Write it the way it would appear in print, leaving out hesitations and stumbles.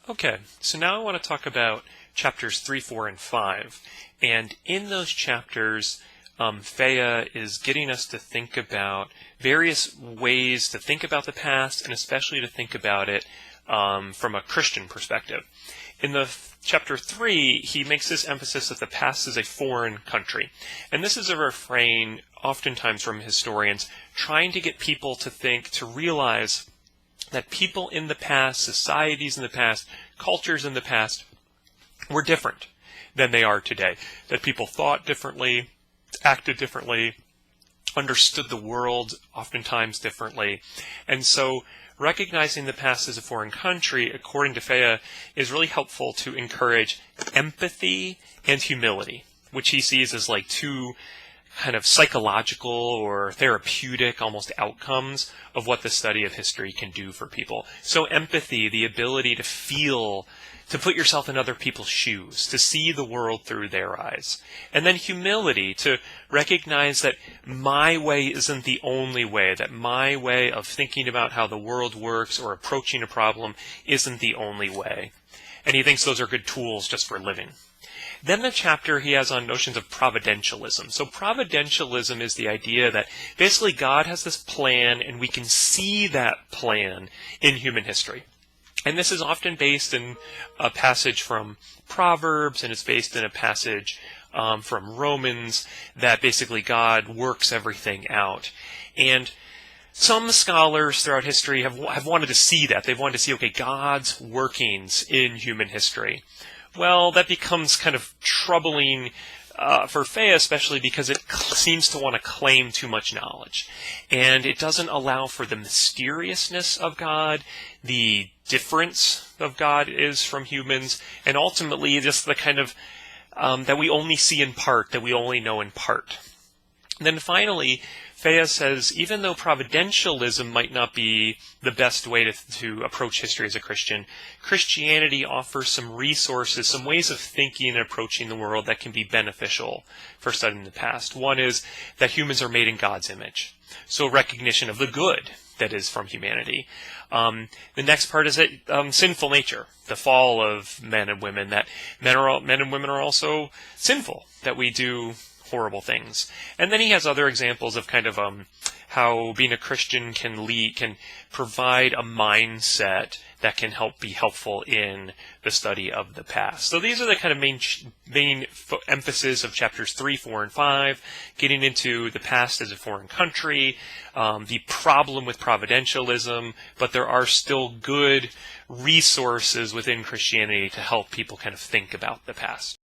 Okay, so now I want to talk about chapters 3, 4, and 5. And in those chapters, Thea is getting us to think about various ways to think about the past, and especially to think about it from a Christian perspective. In the chapter 3, he makes this emphasis that the past is a foreign country. And this is a refrain oftentimes from historians trying to get people to think, to realize that people in the past, societies in the past, cultures in the past were different than they are today. That people thought differently, acted differently, understood the world oftentimes differently. And so recognizing the past as a foreign country, according to Thea, is really helpful to encourage empathy and humility, which he sees as like two kind of psychological or therapeutic almost outcomes of what the study of history can do for people. So empathy, the ability to feel, to put yourself in other people's shoes, to see the world through their eyes. And then humility, to recognize that my way isn't the only way, that my way of thinking about how the world works or approaching a problem isn't the only way. And he thinks those are good tools just for living. Then the chapter he has on notions of providentialism. So providentialism is the idea that basically God has this plan and we can see that plan in human history. And this is often based in a passage from Proverbs, and it's based in a passage from Romans, that basically God works everything out. And some scholars throughout history have wanted to see that. They've wanted to see, okay, God's workings in human history. Well, that becomes kind of troubling for Thea, especially because it seems to want to claim too much knowledge. And it doesn't allow for the mysteriousness of God, the difference of God is from humans, and ultimately just the kind of that we only see in part, that we only know in part. And then finally, Thea says, even though providentialism might not be the best way to approach history as a Christian, Christianity offers some resources, some ways of thinking and approaching the world that can be beneficial for studying the past. One is that humans are made in God's image, so recognition of the good that is from humanity. The next part is that sinful nature, the fall of men and women, that men and women are also sinful, that we do horrible things. And then he has other examples of kind of how being a Christian can provide a mindset that can be helpful in the study of the past. So these are the kind of main emphasis of chapters 3, 4, and 5, getting into the past as a foreign country, the problem with providentialism, but there are still good resources within Christianity to help people kind of think about the past.